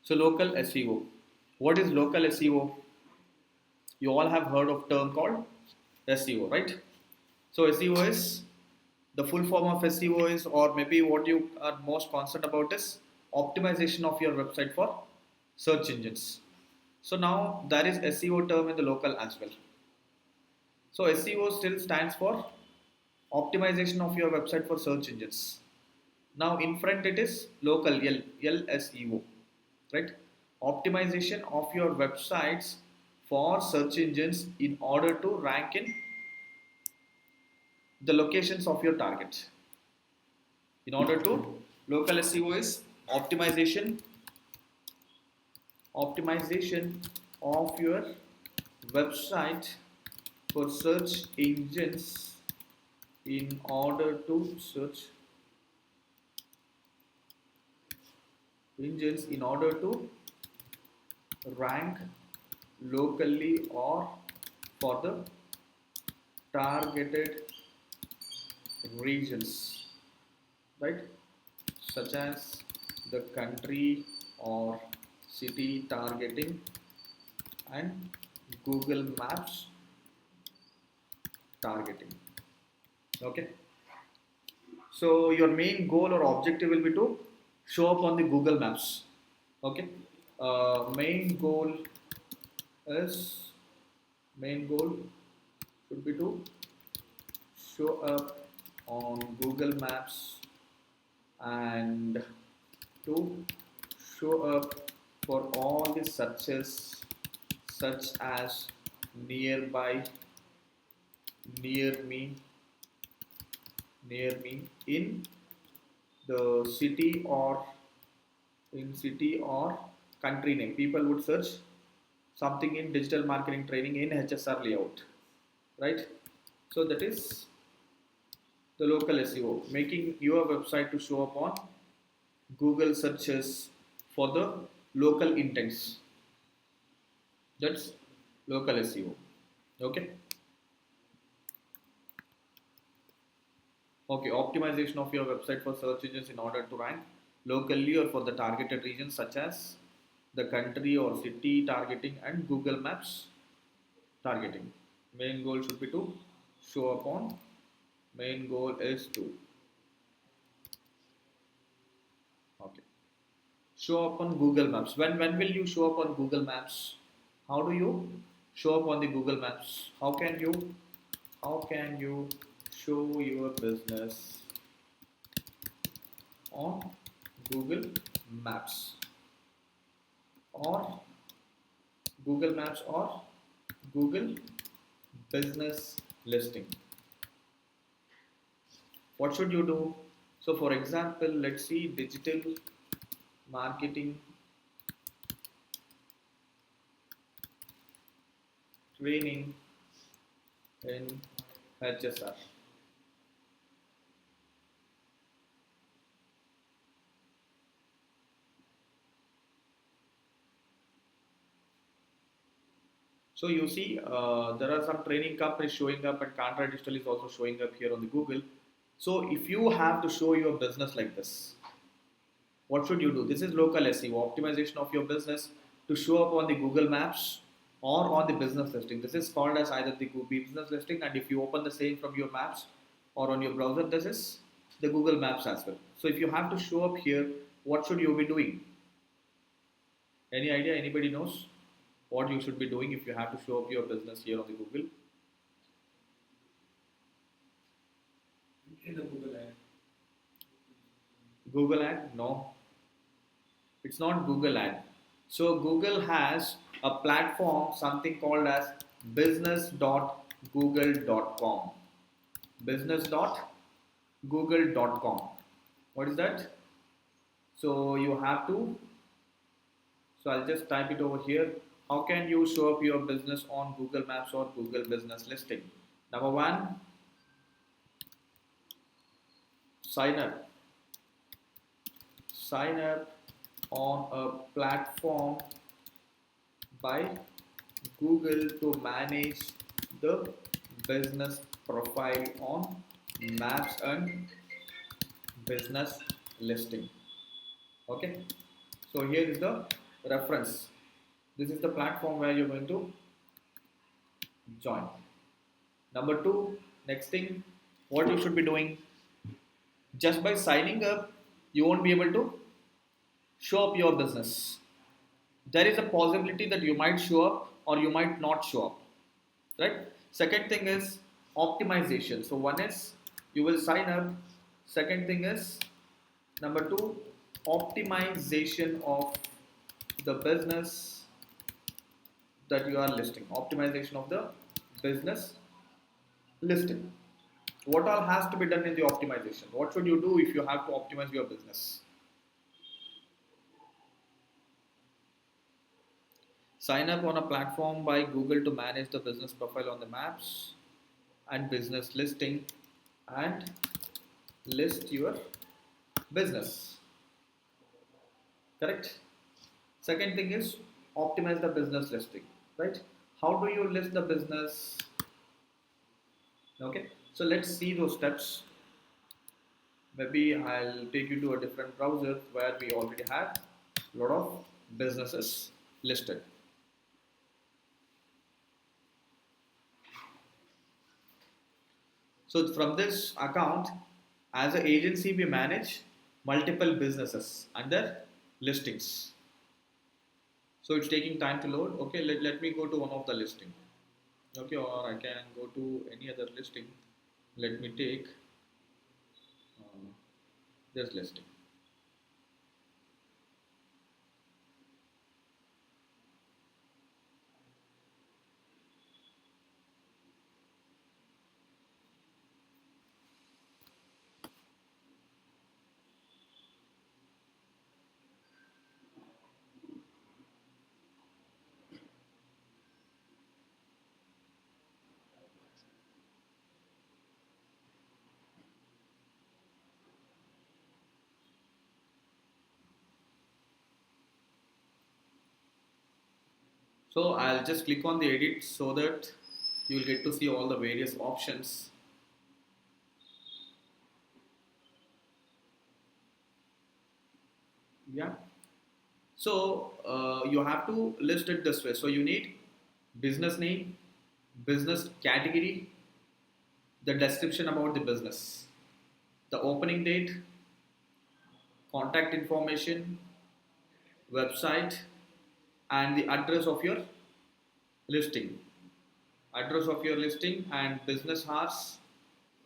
So local SEO. What is local SEO? You all have heard of term called SEO, right? So SEO is the full form of SEO is, or maybe what you are most concerned about is optimization of your website for search engines. So now there is SEO term in the local as well. So SEO still stands for optimization of your website for search engines. Now in front it is local LSEO, right? Optimization of your websites for search engines in order to rank in the locations of your target. In order to local SEO is optimization of your website for search engines in order to search engines in order to rank locally or for the targeted regions, right, such as the country or city targeting and Google Maps targeting. Okay, so your main goal or objective will be to show up on the Google Maps. Okay, main goal is main goal should be to show up on Google Maps and to show up for all the searches such as nearby, near me, near me in the city or country name. People would search something in digital marketing training in HSR layout, right? So that is the local SEO, making your website to show up on Google searches for the local intents. That's local SEO. Okay. Okay. Optimization of your website for search engines in order to rank locally or for the targeted regions such as the country or city targeting and Google Maps targeting. Main goal should be to show up on. Main goal is to okay. Show up on Google Maps. When will you show up on Google Maps? How do you show up on the Google Maps? How can you show your business on Google Maps or Google Business Listing? What should you do? So for example, let's see digital marketing training in HSR. So you see, there are some training companies showing up, and Cantra Digital is also showing up here on the Google. So if you have to show your business like this, what should you do? This is local SEO, optimization of your business to show up on the Google Maps or on the business listing. This is called as either the Google business listing, and if you open the same from your maps or on your browser, this is the Google Maps as well. So if you have to show up here, what should you be doing? Any idea? Anybody knows what you should be doing if you have to show up your business here on the Google? In the Google ad. Google ad? No, it's not Google ad. So Google has a platform, something called as business.google.com. Business.google.com. What is that? So you have to, so I'll just type it over here. How can you show up your business on Google Maps or Google Business Listing? Number one, sign up. Sign up on a platform by Google to manage the business profile on Maps and Business Listing. Okay, so here is the reference. This is the platform where you're going to join. Number two, next thing, what you should be doing, just by signing up, you won't be able to show up your business. There is a possibility that you might show up or you might not show up, right? Second thing is optimization. So one is you will sign up. Second thing is number two, optimization of the business that you are listing. Optimization of the business listing. What all has to be done in the optimization? What should you do if you have to optimize your business? Sign up on a platform by Google to manage the business profile on the maps and business listing and list your business. Correct? Second thing is optimize the business listing. Right? How do you list the business? Okay. So let's see those steps. Maybe I'll take you to a different browser where we already have a lot of businesses listed. So from this account, as an agency, we manage multiple businesses under listings. So it's taking time to load. Okay, let me go to one of the listing. Okay, or I can go to any other listing. Let me take uh, this listing. So I'll just click on the edit so that you will get to see all the various options. Yeah. So you have to list it this way. So you need business name, business category, the description about the business, the opening date, contact information, website, and the address of your listing. Address of your listing and business hours.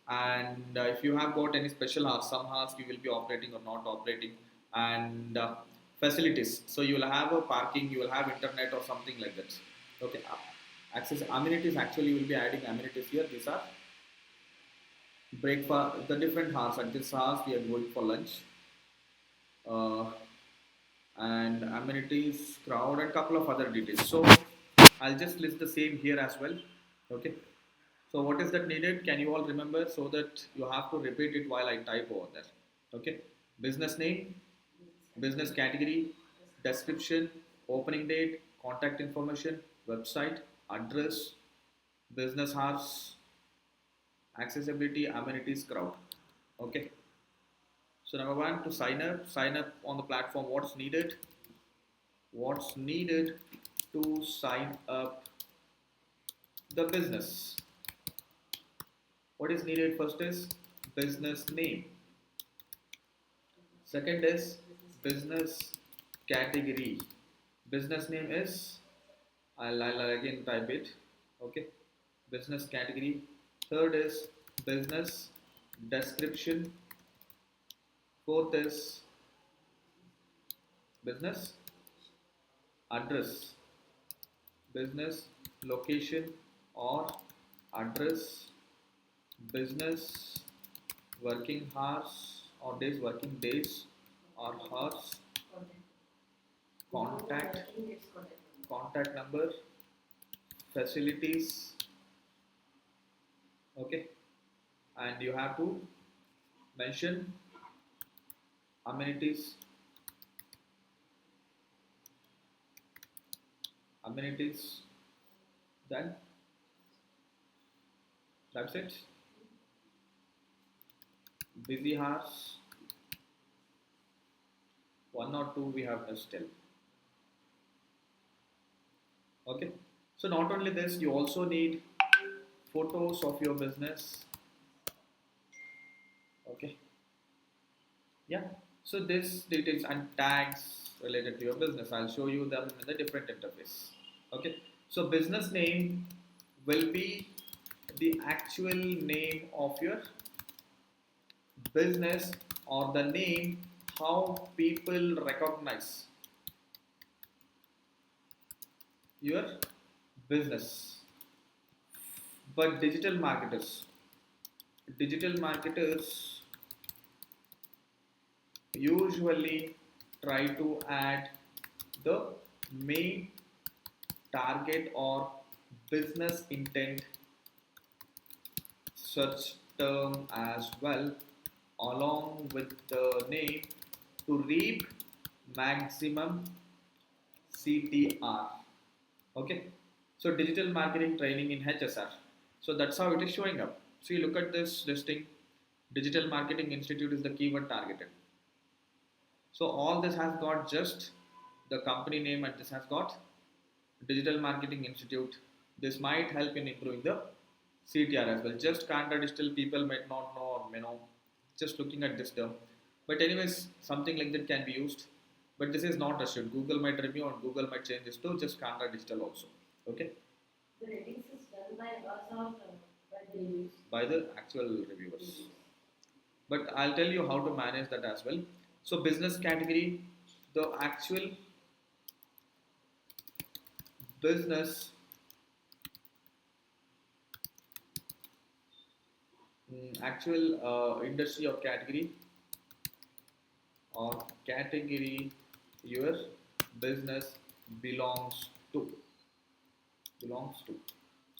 And if you have got any special hours, some hours you will be operating or not operating, and facilities. So you will have a parking, you will have internet or something like that. Okay. Access amenities. Actually, you will be adding amenities here. These are breakfast. The different hours. At this hours, we are going for lunch. Uh, and amenities, crowd, and couple of other details. So I'll just list the same here as well. Okay. So what is that needed? Can you all remember so that you have to repeat it while I type over there? Okay. Business name, business category, description, opening date, contact information, website, address, business hours, accessibility, amenities, crowd. Okay. So number one, to sign up on the platform. What's needed? What's needed to sign up the business? What is needed first is business name. Second is business category. Business name is, I'll again type it. Okay. Business category. Third is business description. Fourth is business address. Business location or address, business working hours or days, working days or hours, contact, contact number, facilities. Okay. And you have to mention amenities, amenities. Then that's it. Busy hours, one or two we have missed still. So not only this, you also need photos of your business. Okay, yeah. So this details and tags related to your business, I'll show you them in the different interface. Okay, so business name will be the actual name of your business, or the name how people recognize your business. But digital marketers usually try to add the main target or business intent search term as well, along with the name, to reap maximum CTR. Okay, so digital marketing training in HSR. So that's how it is showing up. So you look at this listing, Digital Marketing Institute is the keyword targeted. So all this has got just the company name, and this has got Digital Marketing Institute. This might help in improving the CTR as well. Just Canada Digital people might not know or may know just looking at this term. But anyways, something like that can be used. But this is not assured. Google might review and Google might change this to just Canada Digital also. Okay. The ratings is done by us or by the reviews? By the actual reviewers. But I'll tell you how to manage that as well. So business category, the actual business actual industry or category your business belongs to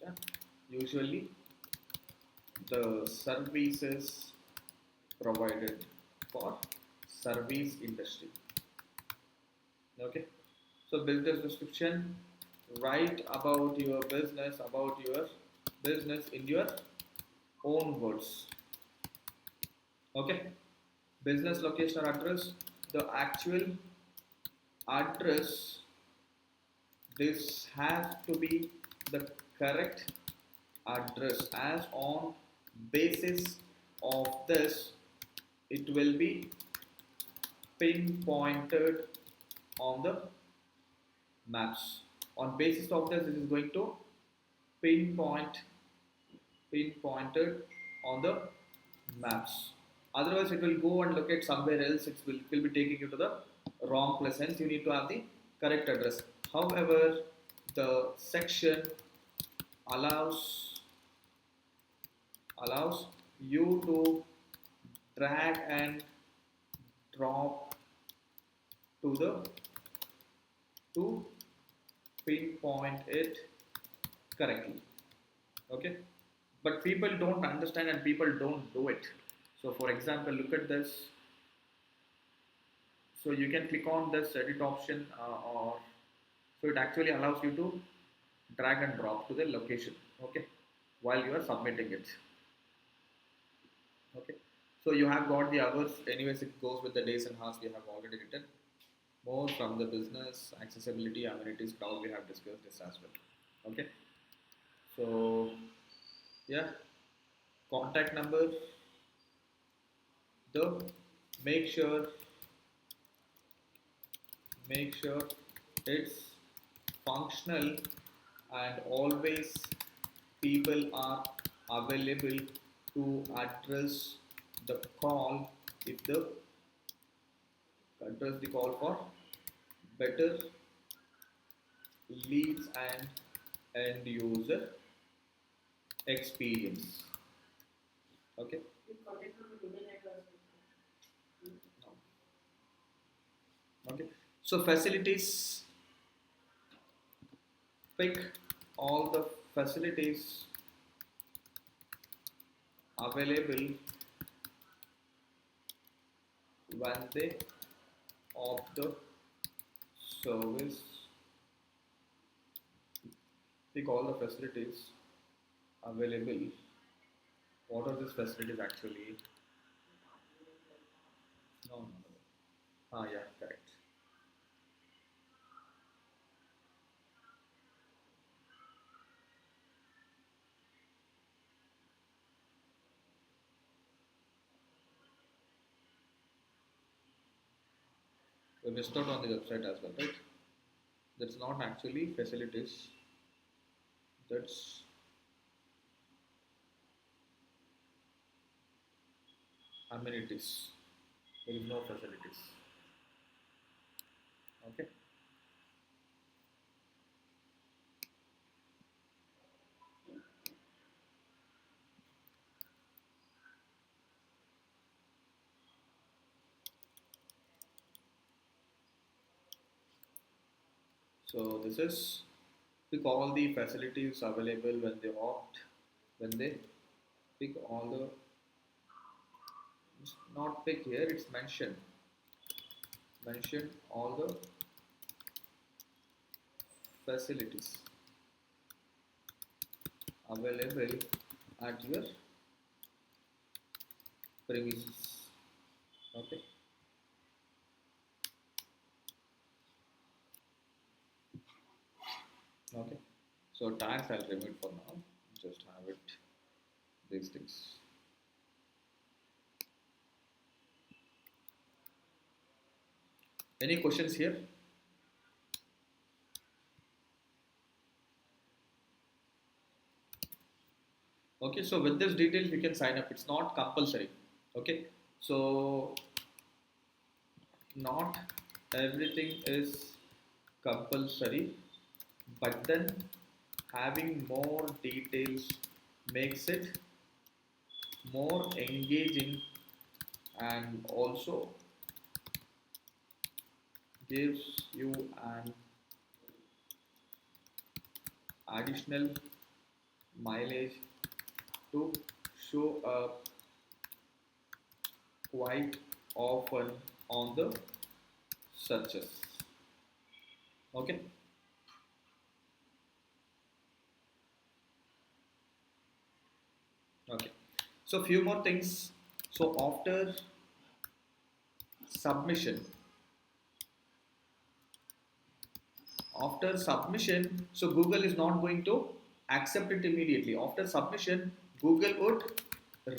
yeah. Usually the services provided for service industry. Okay, so business description, write about your business in your own words. Okay, business location or address, the actual address, this has to be the correct address, as on basis of this it will be pinpointed on the maps. On basis of this, it is going to pinpointed on the maps. Otherwise, it will go and locate somewhere else. It will be taking you to the wrong place. Hence, you need to have the correct address. However, the section allows you to drag and drop to the to pinpoint it correctly. Okay, but people don't understand and people don't do it. So for example, look at this. So you can click on this edit option, or so it actually allows you to drag and drop to the location. Okay, while you are submitting it. Okay, so you have got the hours. Anyways, it goes with the days and hours we have already written. More from the business, accessibility, amenities, crowd, we have discussed this as well. Okay, so yeah, contact number, the make sure it's functional and always people are available to address the call if the address the call for better leads and end user experience. Okay. Okay. So facilities, pick all the facilities available when they opt the service. Pick all the facilities available. What are these facilities actually? No, no, no. Ah, yeah, correct. We missed out on the website as well, right? That's not actually facilities. That's amenities. There is no facilities. Okay. So this is pick all the facilities available when they opt, when they pick all the, it's not pick here, it's mention all the facilities available at your premises. Okay. Okay. So tags I'll remove for now. Just have it these things. Any questions here? Okay, so with this details we can sign up. It's not compulsory. Okay, so not everything is compulsory, but then having more details makes it more engaging and also gives you an additional mileage to show up quite often on the searches. Okay. Okay. So few more things. So submission, after submission, so Google is not going to accept it immediately. After submission, Google would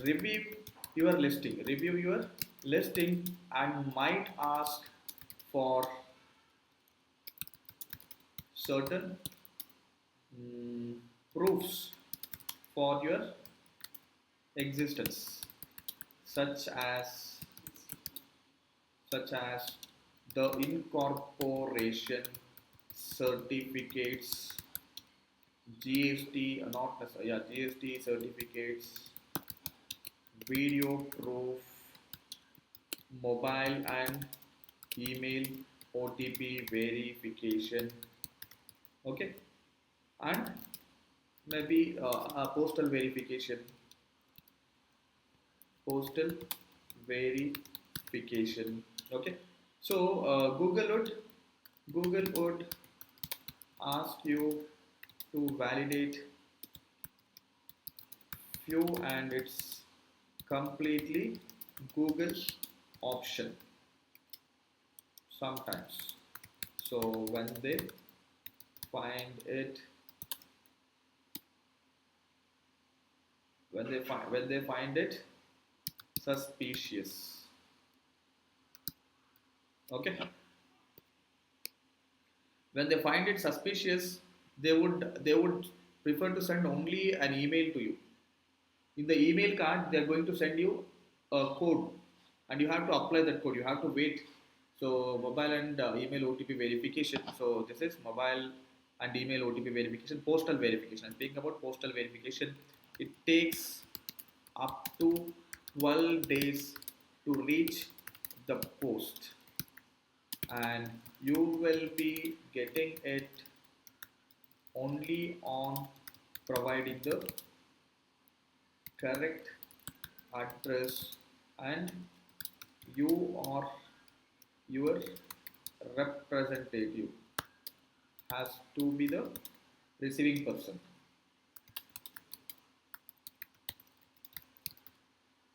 review review your listing, and might ask for certain proofs for your existence, such as the incorporation certificates, GST, not necessarily, yeah, GST certificates, video proof, mobile and email OTP verification, okay, and maybe a postal verification, okay. So Google would ask you to validate few, and it's completely Google's option sometimes. So find it when they find it suspicious, okay, when they find it suspicious, they would prefer to send only an email to you. In the email card, they are going to send you a code, and you have to apply that code. You have to wait. So mobile and email OTP verification. So this is mobile and email OTP verification, postal verification. I'm speaking about postal verification. It takes up to 12 days to reach the post, and you will be getting it only on providing the correct address, and you or your representative has to be the receiving person.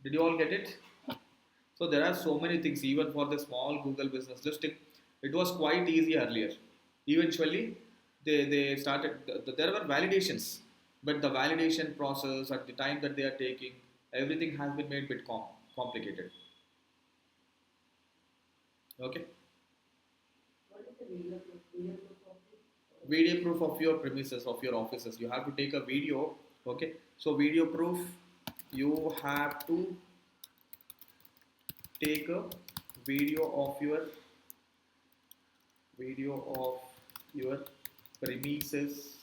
Did you all get it? So there are so many things, even for the small Google business listing. It was quite easy earlier. Eventually, they started, there were validations, but the validation process at the time that they are taking, everything has been made a bit complicated. Okay. video proof of your premises, of your offices. You have to take a video. Okay, so video proof, you have to take a video of your premises,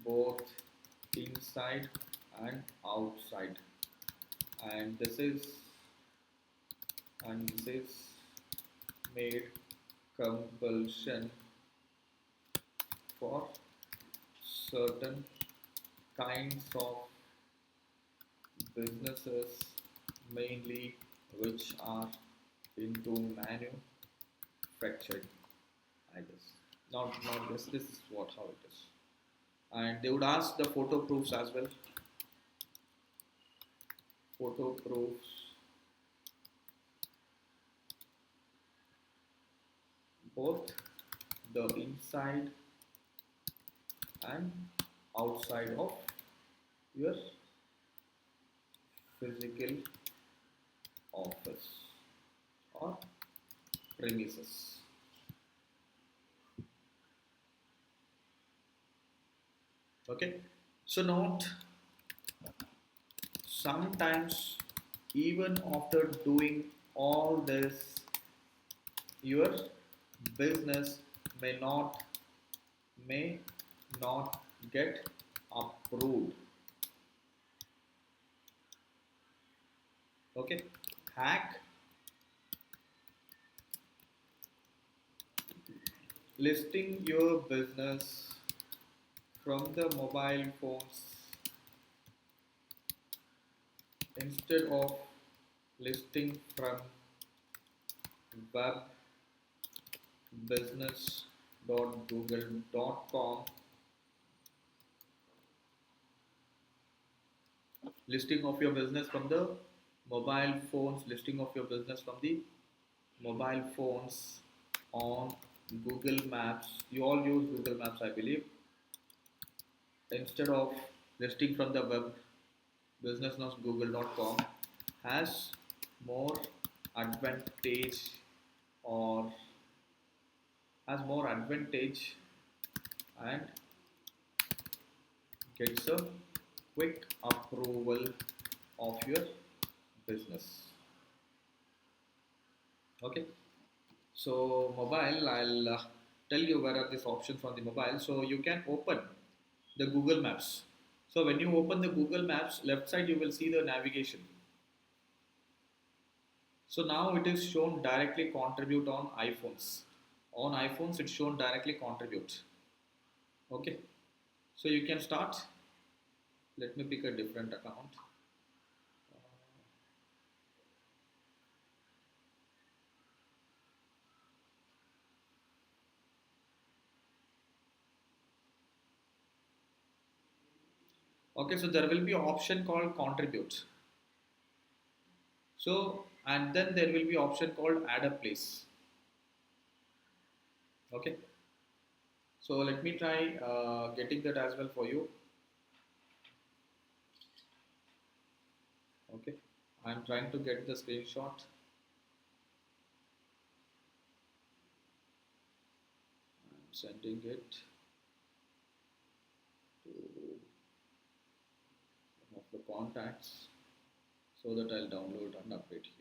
both inside and outside, and this is made compulsion for certain kinds of businesses, mainly which are into manufacturing, I guess. Not this. This is what how it is. And they would ask the photo proofs as well. Photo proofs, both the inside and outside of your physical office or premises. Okay, so note, sometimes even after doing all this, your business may not get approved. Okay, hack, listing your business from the mobile phones instead of listing from web business.google.com. Listing of your business from the mobile phones, listing of your business from the mobile phones on Google Maps. You all use Google Maps, I believe. Instead of listing from the web business.google.com has more advantage, or and gets a quick approval of your business. Okay, so mobile, I'll tell you where are these options on the mobile. So you can open the Google Maps. So when you open the Google Maps, left side you will see the navigation. So now it is shown directly contribute on iPhones. On iPhones, it's shown directly contribute. Okay, so you can start. Let me pick a different account. Okay, so there will be an option called contribute. So, and then there will be option called add a place. Okay, so let me try getting that as well for you. Okay, I'm trying to get the screenshot. I'm sending it to some of the contacts so that I'll download and update here.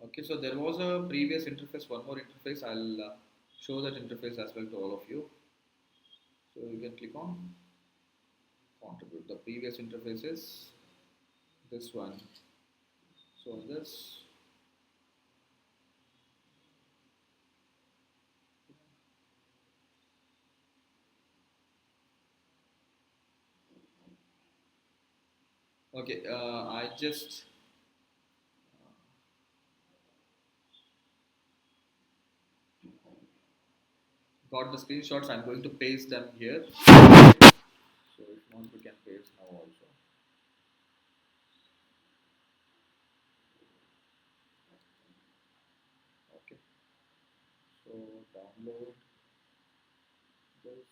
Okay, so there was a previous interface, one more interface. I'll show that interface as well to all of you. So you can click on contribute. The previous interface is this one. So this, okay, I just got the screenshots. I'm going to paste them here. So if not, we can paste now also. Okay, so download this.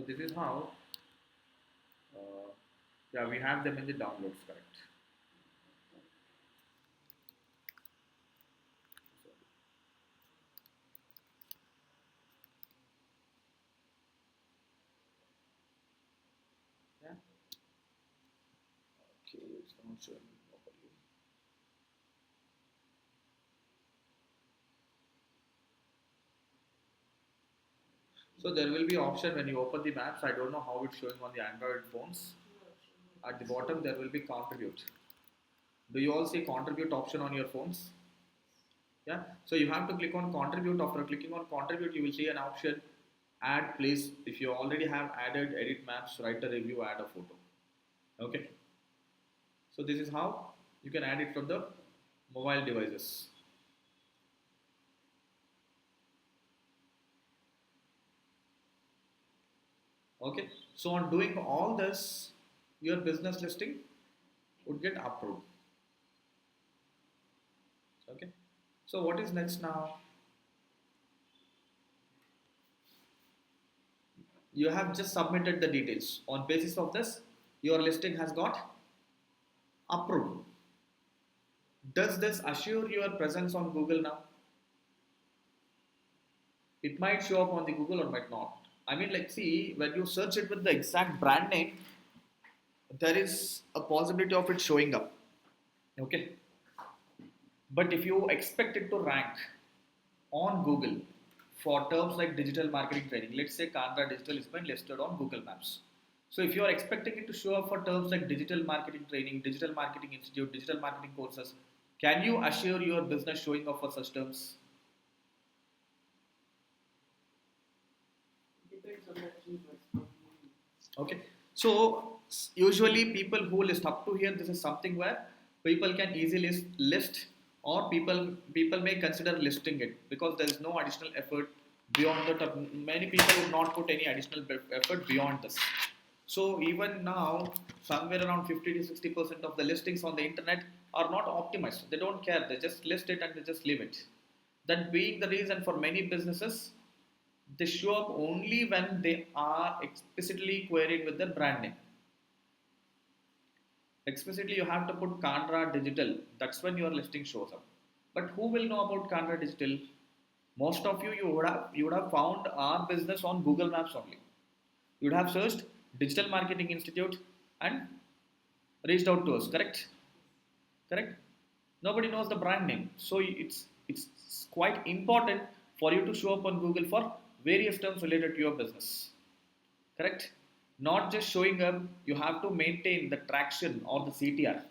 So this is how, uh, yeah, we have them in the downloads, correct. Yeah, okay, it's not showing properly. So there will be option when you open the maps. I don't know how it's showing on the Android phones. At the bottom there will be contribute. Do you all see contribute option on your phones? Yeah. So you have to click on contribute. After clicking on contribute, you will see an option add place. If you already have added edit maps, write a review, add a photo. Okay. So this is how you can add it from the mobile devices. Okay. So on doing all this, your business listing would get approved. Okay. So what is next now? You have just submitted the details. On basis of this, your listing has got approved. Does this assure your presence on Google now? It might show up on the Google or might not. I mean, like, see, when you search it with the exact brand name, there is a possibility of it showing up. Okay. But if you expect it to rank on Google for terms like digital marketing training, let's say Canva Digital is been listed on Google Maps. So if you are expecting it to show up for terms like digital marketing training, digital marketing institute, digital marketing courses, can you assure your business showing up for such terms? Okay. So usually people who list up to here, this is something where people can easily list, or people may consider listing it because there is no additional effort beyond that. Many people would not put any additional effort beyond this. So even now, somewhere around 50 to 60% of the listings on the internet are not optimized. They don't care. They just list it and they just leave it. That being the reason for many businesses, they show up only when they are explicitly queried with the brand name. Explicitly, you have to put Canva Digital. That's when your listing shows up. But who will know about Canva Digital? Most of you, you would have found our business on Google Maps only. You would have searched Digital Marketing Institute and reached out to us. Correct? Correct. Nobody knows the brand name, so it's quite important for you to show up on Google for various terms related to your business. Correct. Not just showing up, you have to maintain the traction or the CTR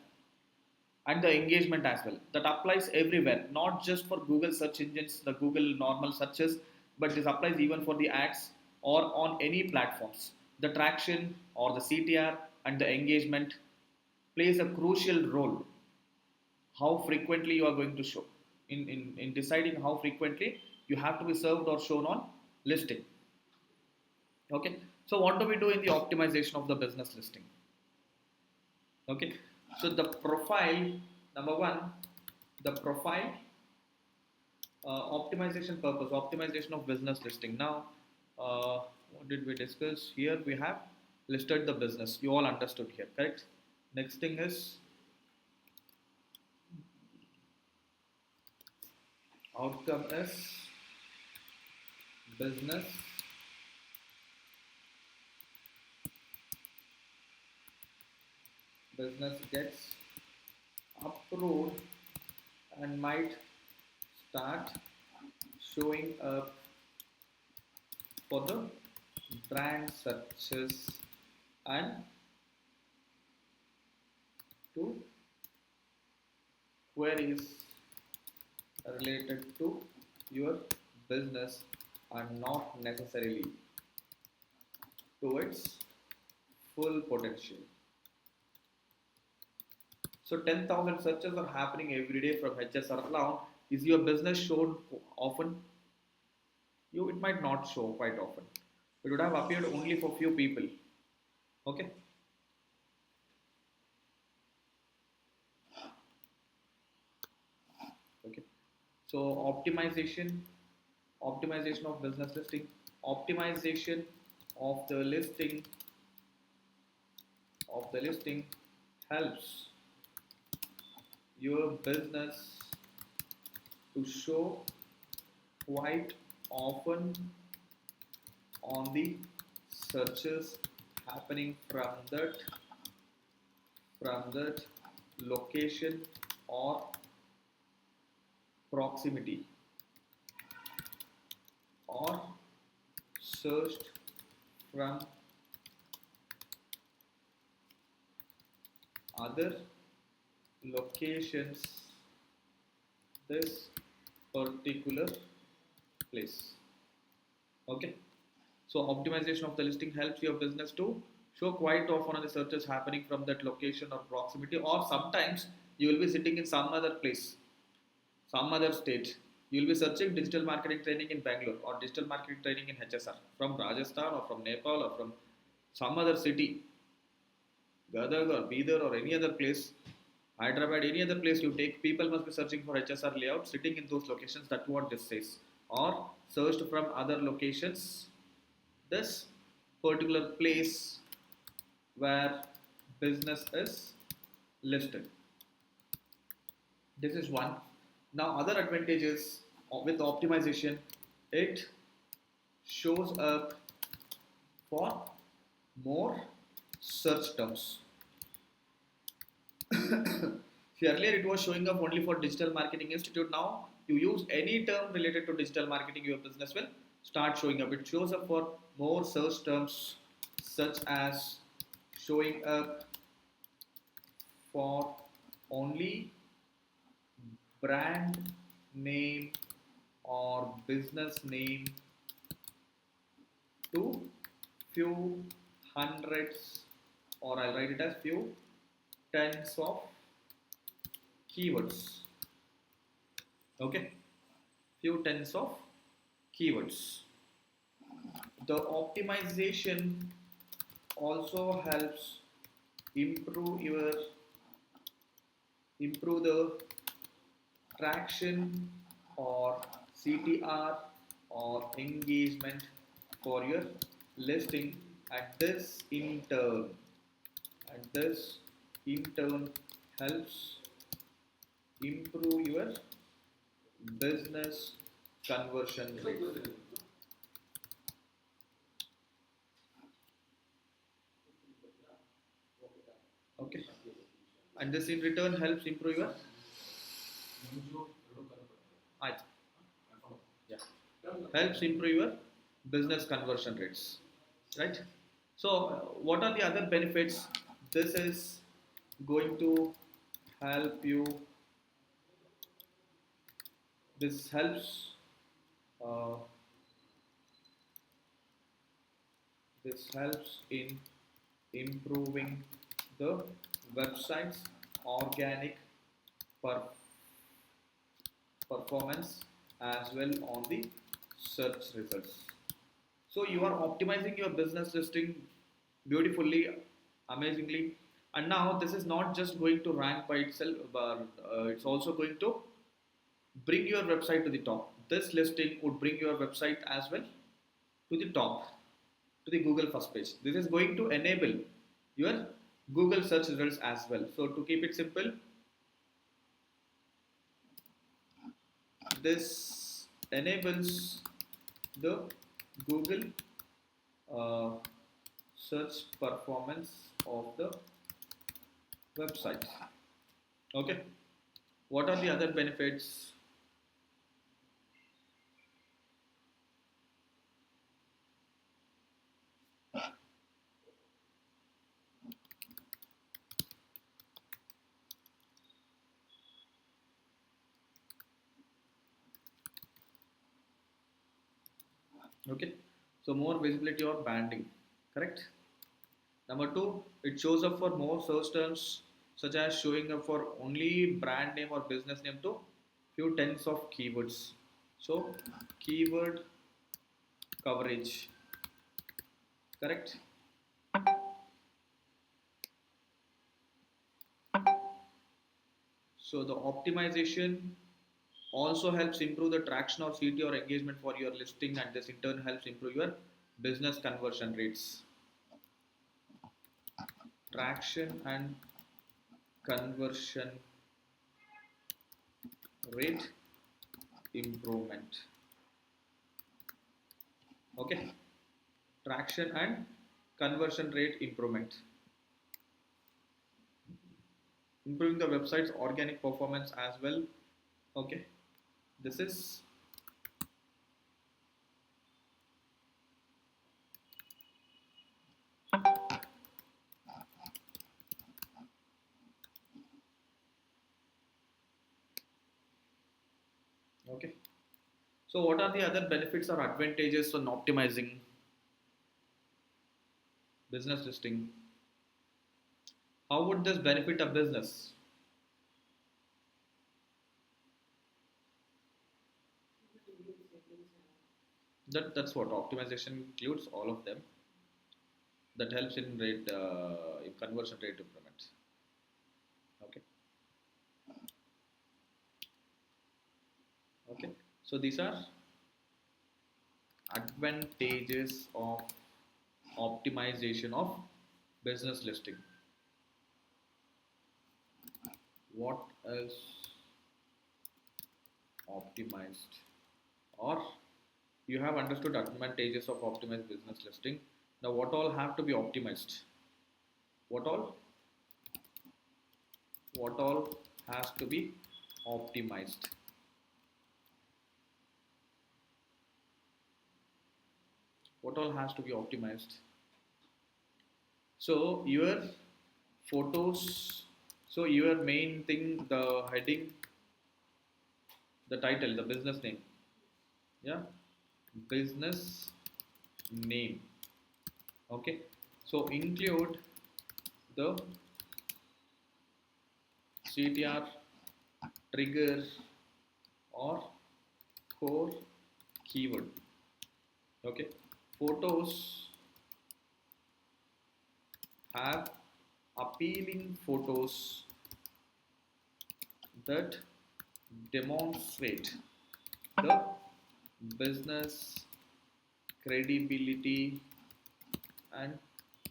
and the engagement as well. That applies everywhere, not just for Google search engines, the Google normal searches, but this applies even for the ads or on any platforms. The traction or the CTR and the engagement plays a crucial role how frequently you are going to show. In deciding how frequently you have to be served or shown on listing. Okay. So what do we do in the optimization of the business listing? Okay. So the profile, number one, the profile optimization purpose, optimization of business listing. Now, what did we discuss? Here we have listed the business. You all understood here, correct? Next thing is outcome is business gets approved and might start showing up for the brand searches and to queries related to your business and not necessarily to its full potential. So 10,000 searches are happening every day from HSR alone. Is your business shown often? It might not show quite often. It would have appeared only for few people. Okay. Okay. So optimization of business listing, optimization of the listing helps your business to show quite often on the searches happening from that location or proximity, or searched from other locations this particular place. Okay, so optimization of the listing helps your business to show quite often on the searches happening from that location or proximity, or sometimes you will be sitting in some other place, some other state. You will be searching digital marketing training in Bangalore or digital marketing training in HSR from Rajasthan or from Nepal or from some other city, Gadag or Bidar or any other place, Hyderabad, any other place you take, people must be searching for HSR layout sitting in those locations. That's what this says. Or searched from other locations, this particular place where business is listed. This is one. Now, other advantages with optimization, it shows up for more search terms. See, earlier it was showing up only for Digital Marketing Institute. Now you use any term related to digital marketing, your business will start showing up. It shows up for more search terms, such as showing up for only brand name or business name to few hundreds, or I'll write it as few tens of keywords. Okay, few tens of keywords. The optimization also helps improve your improve the traction or CTR or engagement for your listing, and this in turn helps improve your business conversion rate. Okay, and this in return helps improve your yeah, helps improve your business conversion rates, right? So what are the other benefits? This is going to help you. This helps uh, this helps in improving the website's organic per- performance as well on the search results. So you are optimizing your business listing beautifully, amazingly, and now this is not just going to rank by itself, but it's also going to bring your website to the top. This listing would bring your website as well to the top, to the Google first page. This is going to enable your Google search results as well. So to keep it simple, this enables the Google uh, search performance of the website. Okay. What are the other benefits? Okay. So more visibility or branding. Correct. Number two, it shows up for more search terms, such as showing up for only brand name or business name to few tens of keywords. So keyword coverage. Correct. So the optimization also helps improve the traction or CT or engagement for your listing, and this in turn helps improve your business conversion rates, traction and conversion rate improvement. Okay, traction and conversion rate improvement, improving the website's organic performance as well. Okay, this is okay. So, what are the other benefits or advantages on optimizing business listing? How would this benefit a business? That's what optimization includes all of them. That helps in rate in conversion rate improvement. Okay, okay. So these are advantages of optimization of business listing. What else optimized? Or you have understood advantages of optimized business listing. Now, what all have to be optimized? What all? What all has to be optimized? What all has to be optimized? So your photos. So your main thing, the heading, the title, the business name. Yeah, business name. Okay, so include the CTR, trigger, or core keyword. Okay, photos have appealing photos that demonstrate the business credibility and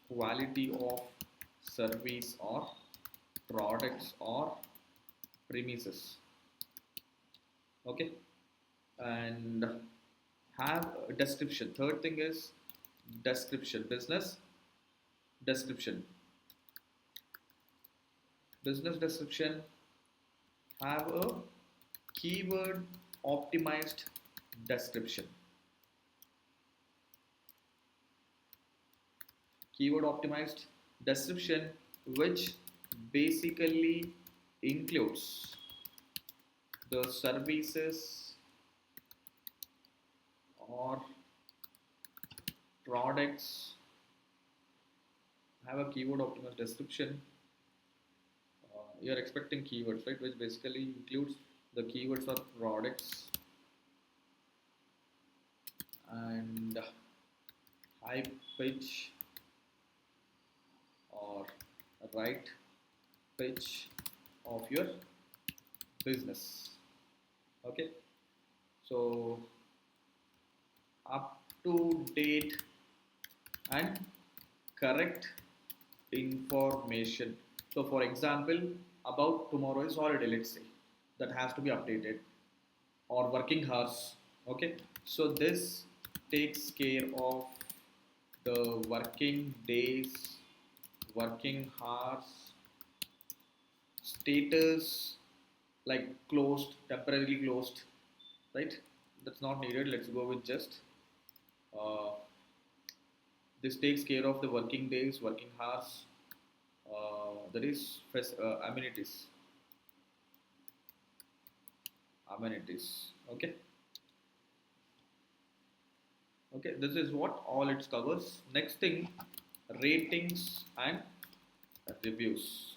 quality of service or products or premises. Okay, and have a description. Third thing is description, business description. Business description have a keyword optimized description. Keyword optimized description, which basically includes the services or products. Have a keyword optimized description. You're expecting keywords, right, which basically includes the keywords or products and high pitch or right pitch of your business. Okay, so up to date and correct information. So for example, about tomorrow is holiday, let's say, that has to be updated, or working hours. Okay, so this takes care of the working days, working hours, status, like closed, temporarily closed, right? That's not needed. Let's go with just uh, this takes care of the working days, working hours, that is amenities, amenities. Okay, okay. This is what all it covers. Next thing, ratings and reviews.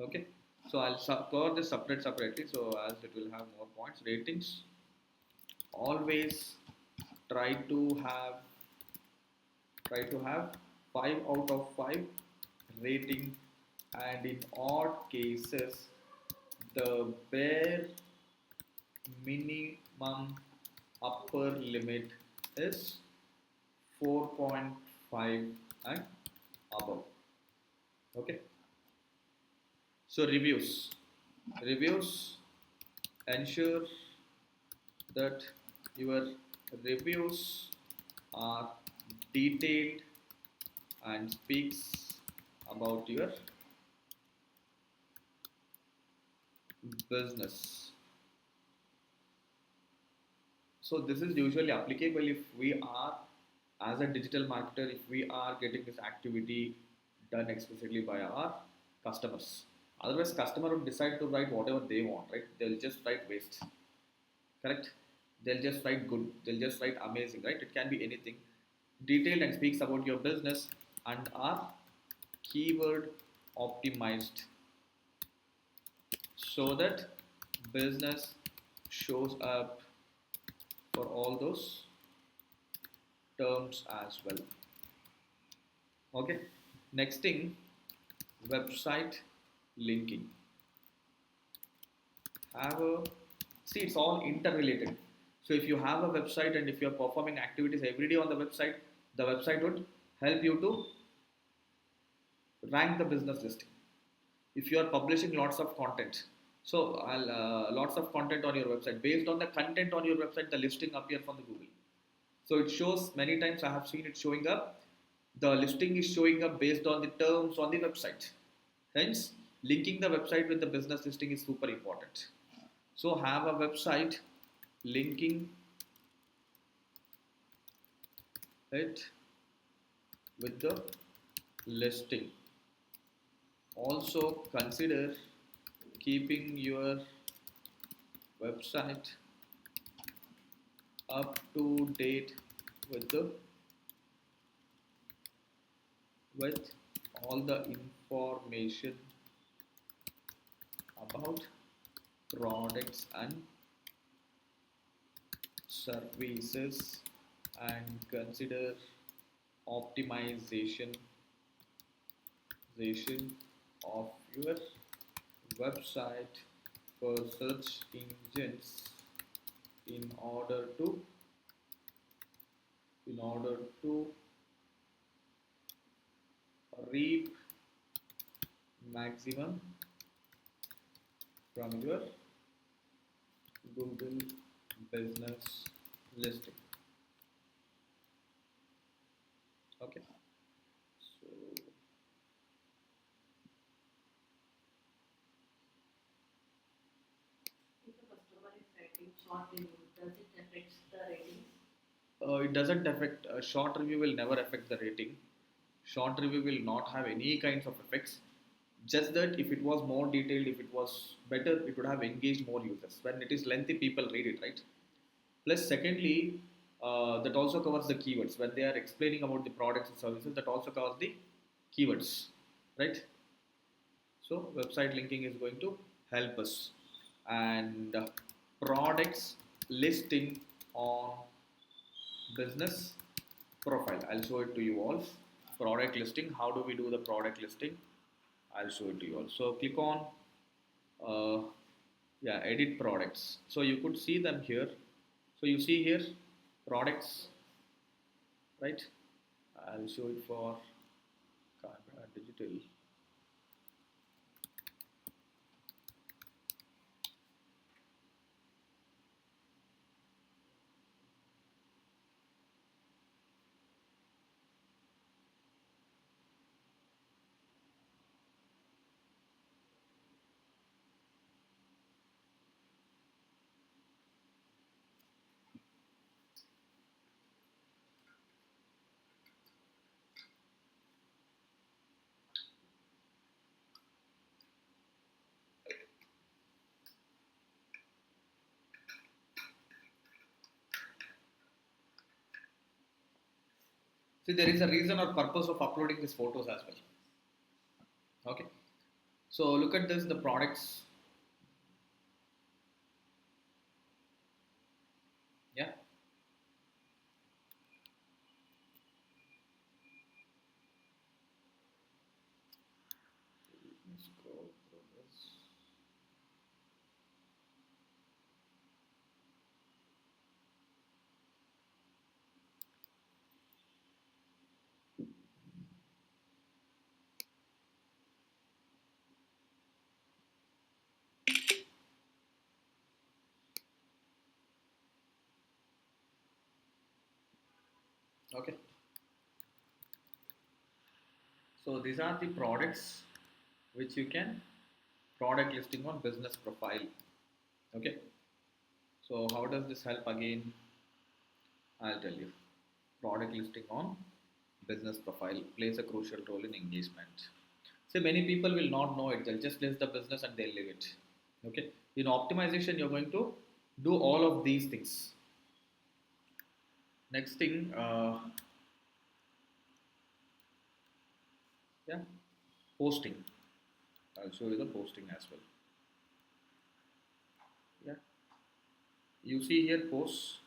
Okay, so I'll cover this separately, so as it will have more points. Ratings, always try to have try to have 5 out of 5 rating, and in odd cases the bare minimum upper limit is 4.5 and above. Okay. So reviews ensure that your reviews are detailed and speaks about your business. So this is usually applicable if we are, as a digital marketer, if we are getting this activity done explicitly by our customers. Otherwise customer would decide to write whatever they want, right? They'll just write waste. Correct? They'll just write good, they'll just write amazing, right? It can be anything. Detailed and speaks about your business and are keyword optimized so that business shows up for all those terms as well. Okay. Next thing, website linking. Have a See, it's all interrelated. So if you have a website and if you're performing activities every day on the website would help you to rank the business listing. If you are publishing lots of content, so lots of content on your website, based on the content on your website the listing appear from the Google. So it shows, many times I have seen it showing up, the listing is showing up based on the terms on the website. Hence linking the website with the business listing is super important. So have a website linking it with the listing. Also consider keeping your website up to date with the with all the information about products and services, and consider optimization of your website for search engines in order to reap maximum from your Google business listing. Okay. So if a customer is writing short review, does it affect the ratings? it doesn't affect, short review will never affect the rating. Short review will not have any kinds of effects. Just that if it was more detailed, if it was better, it would have engaged more users. When it is lengthy, people read it, right? Plus, secondly, that also covers the keywords. When they are explaining about the products and services, that also covers the keywords, right? So, website linking is going to help us. And products listing on business profile. I'll show it to you all. Product listing. How do we do the product listing? I'll show it to you all. So click on uh, yeah, edit products. So you could see them here. So you see here products, right? I'll show it for digital. See, there is a reason or purpose of uploading these photos as well. Okay. So look at this, the products. Yeah. Let's go through this. Okay, so these are the products which you can product listing on business profile. Okay, so how does this help again? I'll tell you. Product listing on business profile plays a crucial role in engagement. So many people will not know it. They'll just list the business and they'll leave it. Okay. In optimization, you're going to do all of these things. Next thing, yeah, posting. I'll show you the posting as well. Yeah. You see here posts.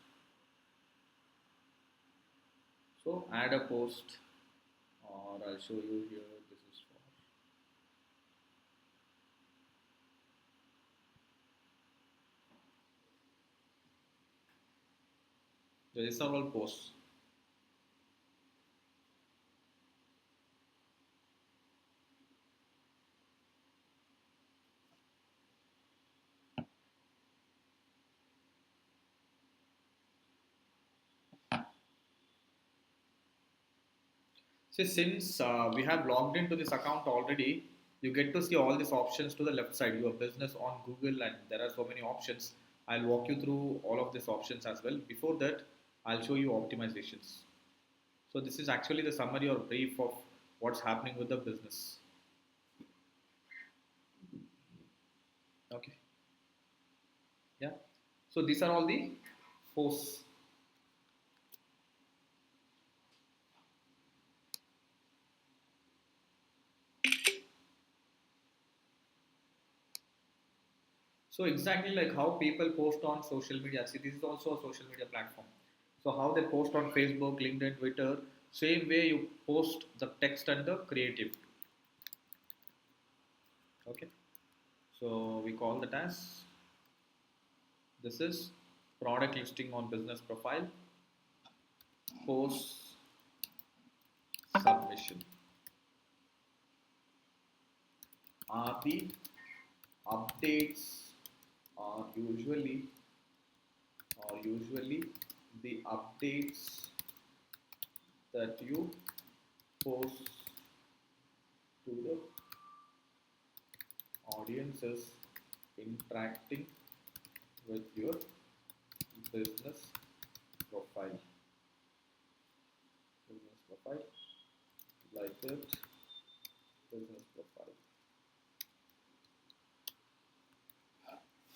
So add a post, or I'll show you here. This is for. These are all posts. So since we have logged into this account already, you get to see all these options to the left side. Your business on Google, and there are so many options. I'll walk you through all of these options as well. Before that, I'll show you optimizations. So this is actually the summary or brief of what's happening with the business. Okay. Yeah. So these are all the posts. So exactly like how people post on social media. See, this is also a social media platform. So how they post on Facebook, LinkedIn, Twitter, same way you post the text and the creative. Okay. So we call that as this is product listing on business profile, post submission. Are the updates are usually the updates that you post to the audiences interacting with your business profile. Business profile, like that, business profile.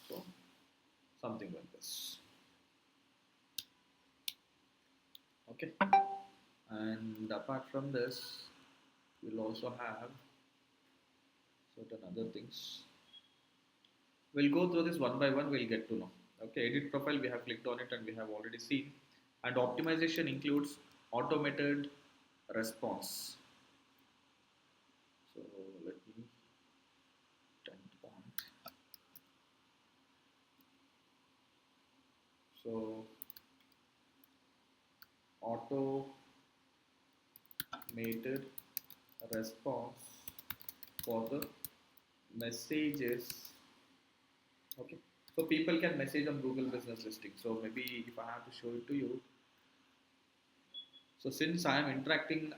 So something like this. Okay. And apart from this, we'll also have certain other things. We'll go through this one by one, we'll get to know. Okay, edit profile, we have clicked on it and we have already seen. And optimization includes automated response. So let me 10 point. So automated response for the messages. Okay, so people can message on Google business listing. So maybe if I have to show it to you, so since I am interacting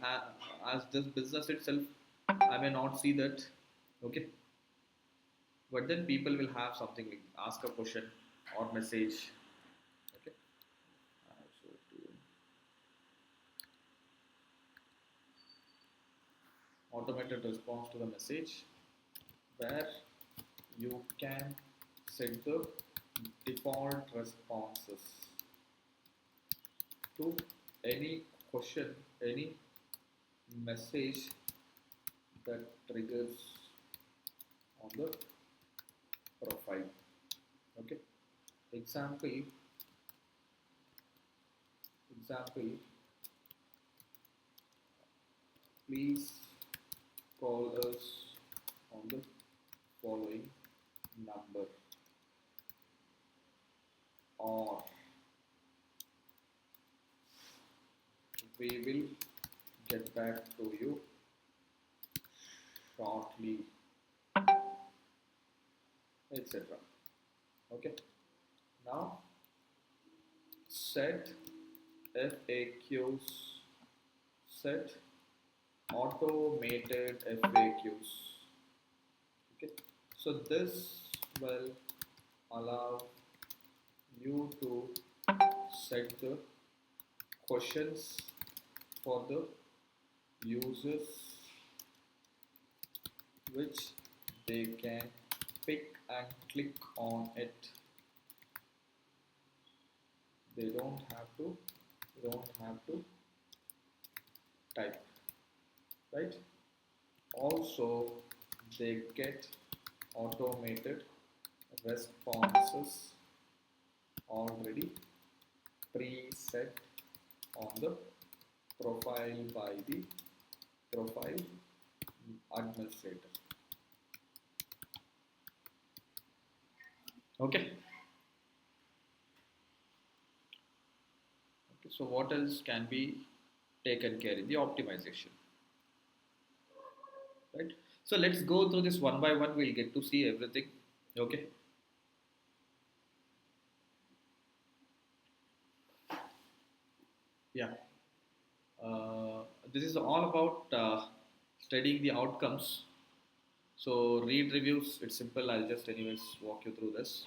as this business itself, I may not see that. Okay, but then people will have something like ask a question or message. Okay, I'll show it to you. Automated response to the message where you can set the default responses to any question, any message that triggers on the profile. Okay. Example. Example. Please call us on the following number, or we will get back to you shortly, etc. Okay. Now set FAQs set automated FAQs. Okay, so this will allow you to set the questions for the users which they can pick and click on it. They don't have to type, right? Also, they get automated responses already preset on the profile by the profile administrator. Okay. Okay. So what else can be taken care in the optimization, right? So let's go through this one by one. We'll get to see everything. Okay. Yeah. This is all about studying the outcomes. So read reviews. It's simple. I'll just anyways walk you through this.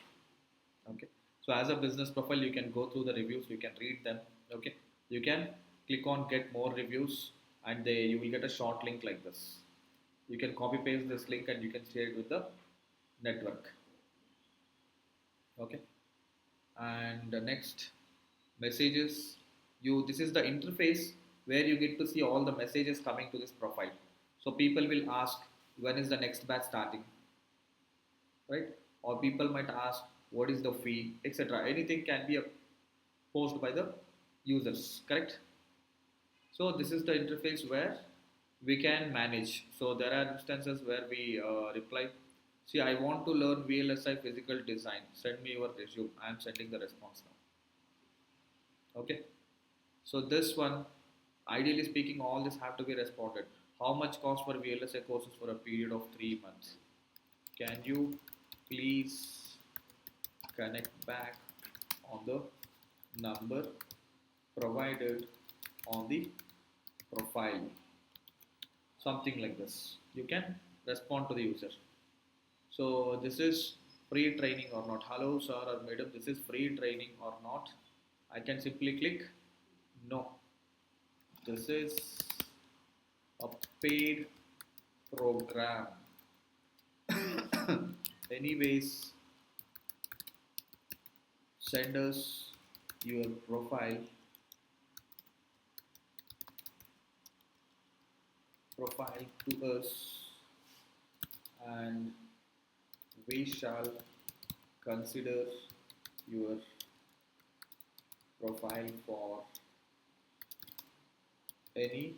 Okay, so as a business profile you can go through the reviews, you can read them. Okay, you can click on get more reviews, and you will get a short link like this. You can copy paste this link and you can share it with the network. Okay, and the next, messages. This is the interface where you get to see all the messages coming to this profile. So people will ask when is the next batch starting, right? Or people might ask what is the fee, etc. Anything can be a post by the users, correct? So this is the interface where we can manage. So there are instances where we reply, see, I want to learn VLSI physical design, send me your resume. I am sending the response now. Okay, so this one, ideally speaking, all this have to be responded. How much cost for VLSI courses for a period of 3 months? Can you please connect back on the number provided on the profile? Something like this. You can respond to the user. So this is free training or not? Hello sir or madam, this is free training or not? I can simply click no, this is a paid program. Anyways, send us your profile to us, and we shall consider your profile for any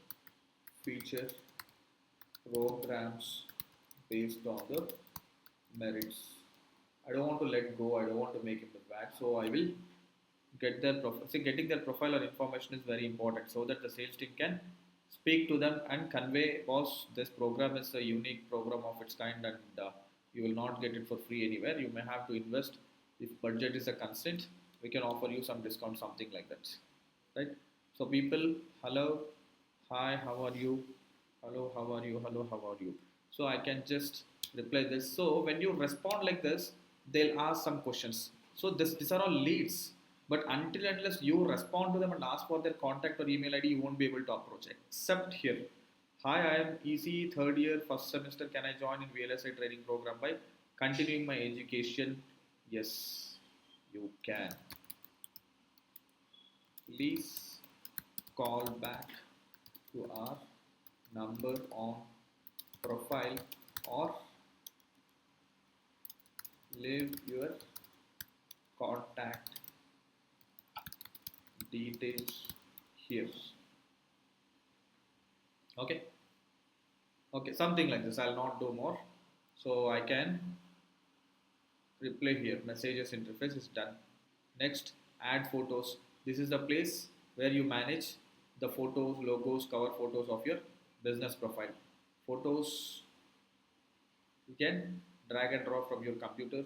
future programs based on the merits. I don't want to let go, I don't want to make him look bad, so I will get their profile. See, getting their profile or information is very important so that the sales team can speak to them and convey, boss, this program is a unique program of its kind, and you will not get it for free anywhere. You may have to invest. If budget is a constraint, we can offer you some discount, something like that, right? So people, hello, hi, how are you? Hello, how are you? Hello, how are you? So I can just reply this. So when you respond like this, they'll ask some questions. So these are all leads. But until and unless you respond to them and ask for their contact or email ID, you won't be able to approach it. Except here. Hi, I am EC, third year, first semester. Can I join in VLSI training program by continuing my education? Yes, you can. Please call back to our number on profile or leave your contact details here. Okay, okay, something like this. I'll not do more. So I can reply here. Messages interface is done. Next, add photos. This is the place where you manage the photos, logos, cover photos of your business profile. Photos, you can drag and drop from your computer.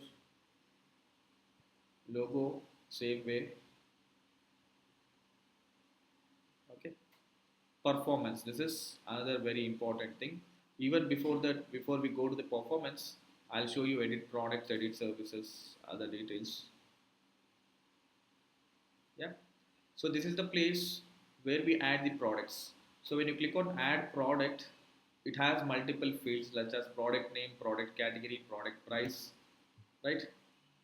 Logo, same way. Okay, performance. This is another very important thing. Even before that, before we go to the performance, I'll show you edit products, edit services, other details. Yeah. So this is the place where we add the products. So when you click on add product, it has multiple fields such as product name, product category, product price, right?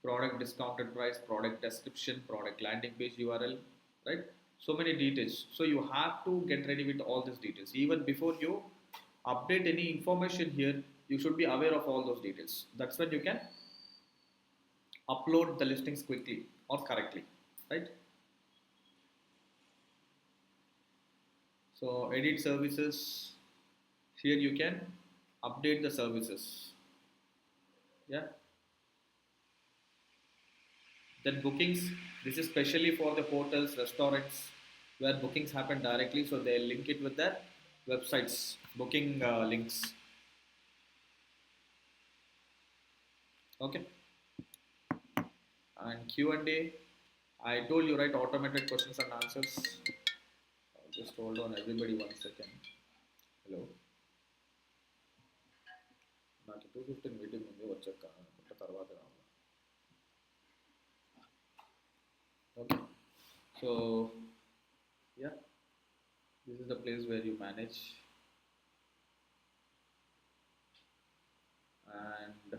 Product discounted price, product description, product landing page URL, right? So many details. So you have to get ready with all these details. Even before you update any information here, you should be aware of all those details. That's when you can upload the listings quickly or correctly, right? So edit services, here you can update the services. Yeah. Then bookings, this is specially for the hotels, restaurants where bookings happen directly, so they link it with their websites, booking links. Okay. And Q&A, I told you, right, automated questions and answers. Just hold on everybody 1 second. Hello. నాకు 2:15 meeting ఉంది వచ్చాక అనుకుంటా తర్వాత రావాలి. Okay. So yeah, this is the place where you manage and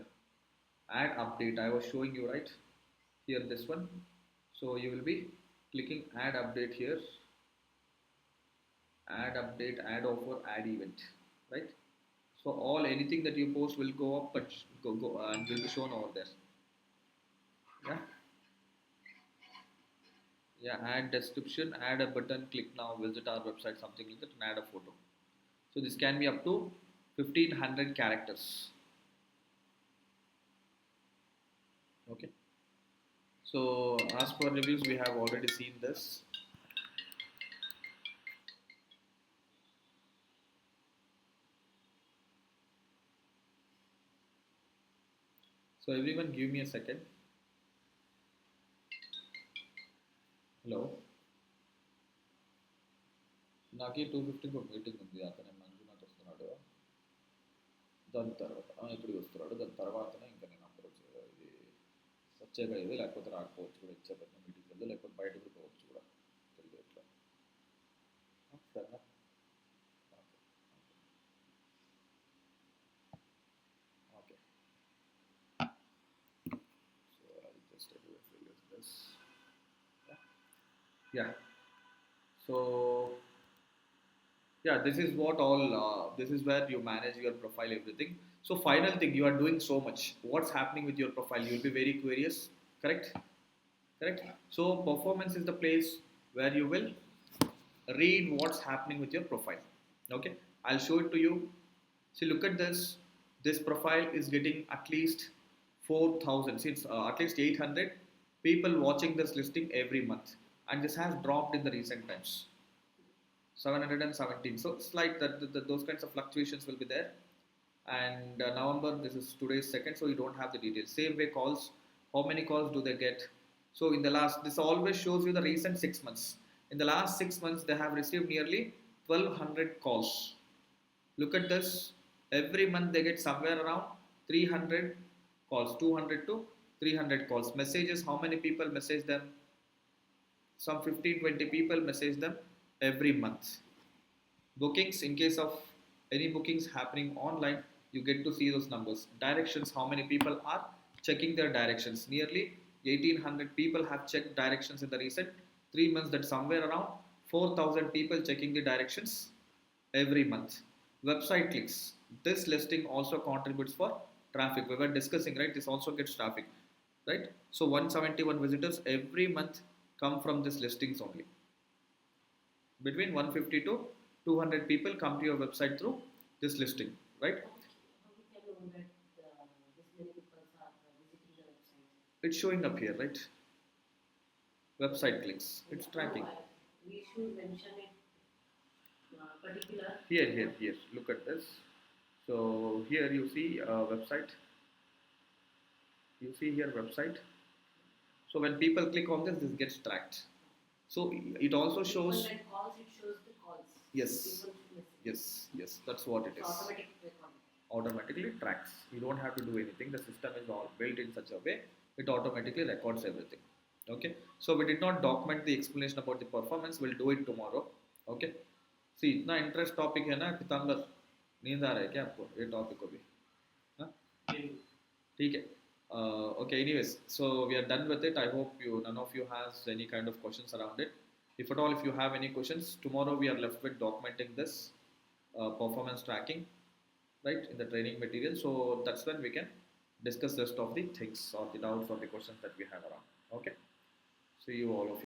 add update. I was showing you, right, here this one. So you will be clicking add update here, add update, add offer, add event, right? So all anything that you post will go up, but go and will be shown over there. Yeah. Yeah, add description, add a button, click now, visit our website, something like that, and add a photo. So this can be up to 1500 characters. Okay. So as per reviews, we have already seen this. So everyone, give me a second. Hello. నాకు 2:15 meeting ఉంది, అతనే మంజునాథ్ వస్తున్నాడు. దాని తర్వాత ఇక్కడికి వస్తున్నాడు, దాని తర్వాతనే ఇంకా నేను అప్రోచ్ ఇది వచ్చాక ఇది, లేకపోతే రాకపోవచ్చు కూడా, ఇచ్చాక మీటింగ్ వెళ్దు, లేకపోతే బయట కూడా పోవచ్చు కూడా, తెలియదు ఎట్లా. సరేనా? Okay. So I just fill this. Yeah. Yeah. So yeah, this is what all this is where you manage your profile, everything. So final thing, you are doing so much, what's happening with your profile, you'll be very curious, correct? Correct. So performance is the place where you will read what's happening with your profile. Okay, I'll show it to you. See, look at this profile is getting at least 4,000, see it's at least 800 people watching this listing every month, and this has dropped in the recent times, 717. So it's like that those kinds of fluctuations will be there. And November, this is today's second, so you don't have the details. Same way calls, how many calls do they get? So in the last, this always shows you the recent 6 months. In the last 6 months, they have received nearly 1200 calls. Look at this. Every month they get somewhere around 300 calls, 200 to 300 calls. Messages, how many people message them? Some 15-20 people message them every month. Bookings, in case of any bookings happening online, you get to see those numbers. Directions, how many people are checking their directions? Nearly 1800 people have checked directions in the recent 3 months. That's somewhere around 4000 people checking the directions every month. Website clicks, this listing also contributes for traffic. We were discussing, right, this also gets traffic, right? So 171 visitors every month come from this listings only. Between 150 to 200 people come to your website through this listing, right? How we can know that this many people are visiting the website? It's showing up here, right? Website clicks, it's tracking. We should mention it particular. Here, look at this. So here you see website, you see here website. So when people click on this gets tracked. So it also People shows, that calls, it shows the calls. Yes, People miss it. yes, that's what it It's is. automatic recording. Automatically tracks. You don't have to do anything. The system is all built in such a way it automatically records everything. Okay. So we did not document the explanation about the performance. We'll do it tomorrow. Okay. See, इतना interest topic है ना पिताम्बर, नींद आ रहा है क्या आपको ये topic को भी? हाँ? ठीक है. Okay, anyways, so we are done with it. I hope you none of you has any kind of questions around it. If at all, if you have any questions, tomorrow we are left with documenting this performance tracking, right, in the training material. So that's when we can discuss rest of the things or the doubts or the questions that we have around. Okay. See you all of you.